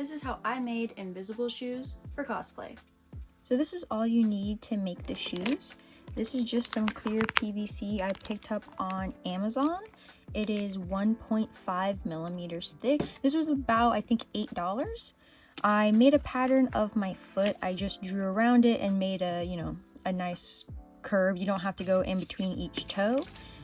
This is how I made invisible shoes for cosplay. So this is all you need to make the shoes. This is just some clear PVC I picked up on Amazon. It is 1.5 millimeters thick. This was about, I think, $8. I made a pattern of my foot. I just drew around it and made a, a nice curve. You don't have to go in between each toe.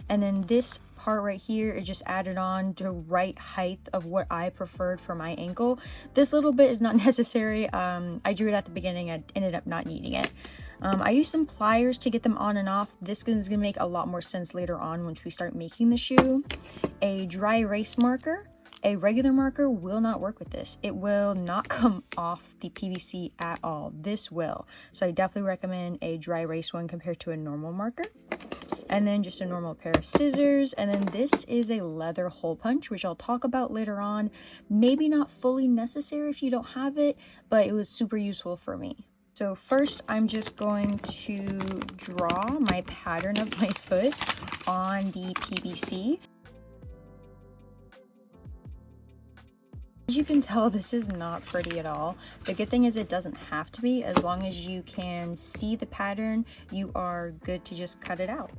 And then this part right here is just added on to right height of what I preferred for my ankle. This little bit is not necessary. I drew it at the beginning. I ended up not needing it. I used some pliers to get them on and off. This is gonna make a lot more sense later on once we start making the shoe. A dry erase marker. A regular marker will not work with this. It will not come off the PVC at all. This will. So I definitely recommend a dry erase one compared to a normal marker. And then just a normal pair of scissors. And then this is a leather hole punch, which I'll talk about later on. Maybe not fully necessary if you don't have it, but it was super useful for me. So first, I'm just going to draw my pattern of my foot on the PVC. As you can tell, this is not pretty at all. The good thing is it doesn't have to be. As long as you can see the pattern, you are good to just cut it out.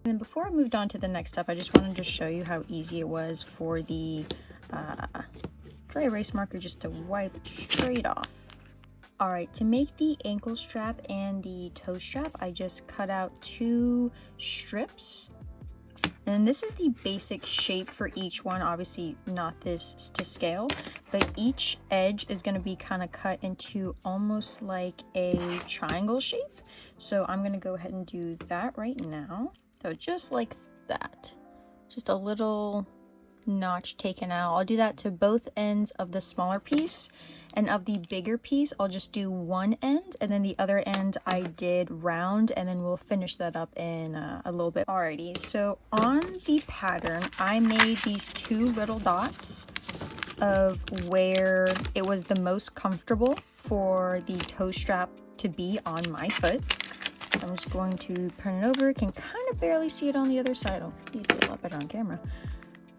And then before I moved on to the next step, I just wanted to show you how easy it was for the dry erase marker just to wipe straight off. Alright, to make the ankle strap and the toe strap, I just cut out 2 strips. And this is the basic shape for each one, obviously not this to scale, but each edge is going to be kind of cut into almost like a triangle shape. So I'm going to go ahead and do that right now. So just like that, just a little notch taken out. I'll do that to both ends of the smaller piece, and of the bigger piece I'll just do one end, and then the other end I did round, and then we'll finish that up in a little bit. Alrighty, so on the pattern I made these 2 little dots of where it was the most comfortable for the toe strap to be on my foot. So I'm just going to turn it over. Can kind of barely see it on the other side. Oh, you see it a lot better on camera.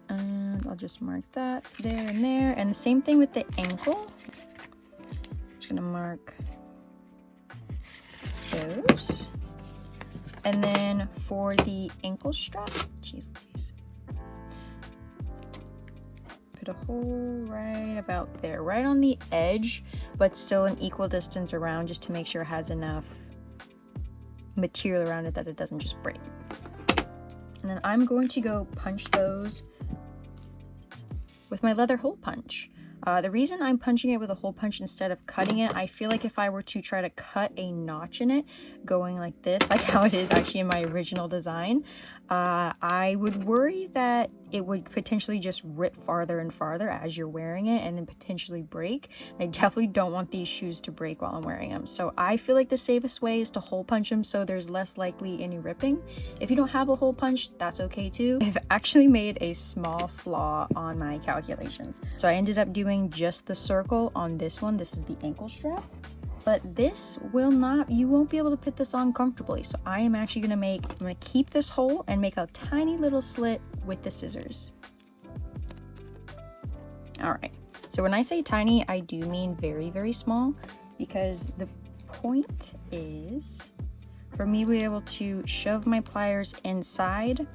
And I'll just mark that there and there. And the same thing with the ankle. I'm just gonna mark those. And then for the ankle strap, jeez Louise, put a hole right about there, right on the edge, but still an equal distance around, just to make sure it has enough material around it that it doesn't just break. And then I'm going to go punch those with my leather hole punch. The reason I'm punching it with a hole punch instead of cutting it, I feel like if I were to try to cut a notch in it, going like this, like how it is actually in my original design, I would worry that it would potentially just rip farther and farther as you're wearing it and then potentially break. I definitely don't want these shoes to break while I'm wearing them. So I feel like the safest way is to hole punch them so there's less likely any ripping. If you don't have a hole punch, that's okay too. I've actually made a small flaw on my calculations. So I ended up doing just the circle on this one. This is the ankle strap. But this will not, you won't be able to put this on comfortably. So I am actually I'm gonna keep this hole and make a tiny little slit with the scissors. All right, so when I say tiny, I do mean very, very small, because the point is for me to be able to shove my pliers inside,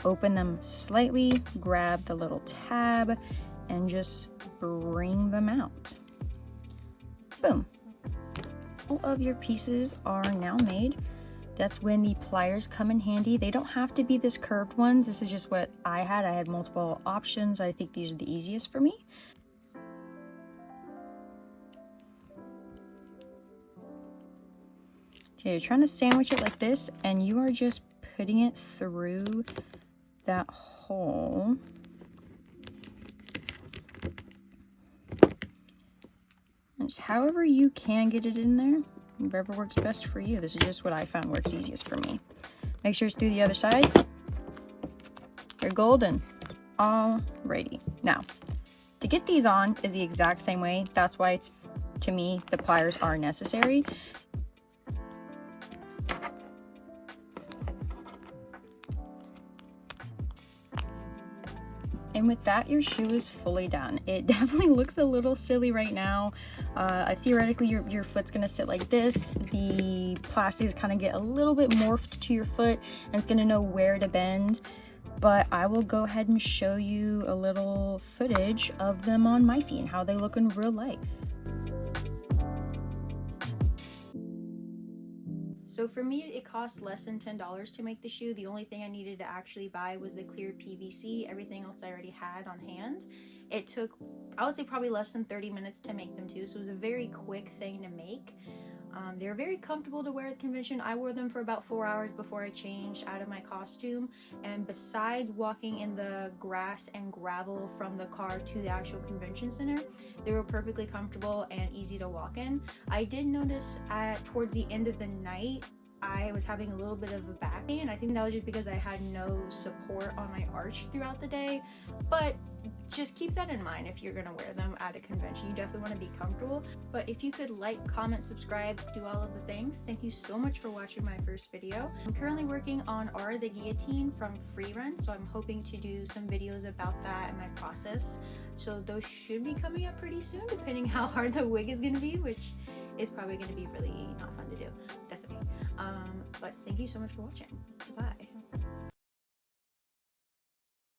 open them slightly, grab the little tab, and just bring them out. Boom. All of your pieces are now made. That's when the pliers come in handy. They don't have to be this curved ones. This is just what I had. I had multiple options. I think these are the easiest for me. So you're trying to sandwich it like this, and you are just putting it through that hole. Just however you can get it in there, whatever works best for you. This is just what I found works easiest for me. Make sure it's through the other side. You're golden. Alrighty. Now, to get these on is the exact same way. That's why it's, to me, the pliers are necessary. And with that, your shoe is fully done. It definitely looks a little silly right now. Theoretically, your foot's gonna sit like this. The plastic is kind of get a little bit morphed to your foot, and it's gonna know where to bend. But I will go ahead and show you a little footage of them on my feet and how they look in real life. So for me, it cost less than $10 to make the shoe. The only thing I needed to actually buy was the clear PVC. Everything else I already had on hand. It took, I would say, probably less than 30 minutes to make them too. So it was a very quick thing to make. They're very comfortable to wear at convention. I wore them for about 4 hours before I changed out of my costume. And besides walking in the grass and gravel from the car to the actual convention center, they were perfectly comfortable and easy to walk in. I did notice towards the end of the night, I was having a little bit of a back pain. I think that was just because I had no support on my arch throughout the day. But just keep that in mind if you're gonna wear them at a convention. You definitely want to be comfortable. But if you could like, comment, subscribe, do all of the things. Thank you so much for watching my first video. I'm currently working on R the Guillotine from Free Run, so I'm hoping to do some videos about that and my process. So those should be coming up pretty soon, depending how hard the wig is gonna be, which is probably gonna be really not fun to do. That's okay. But thank you so much for watching. Bye.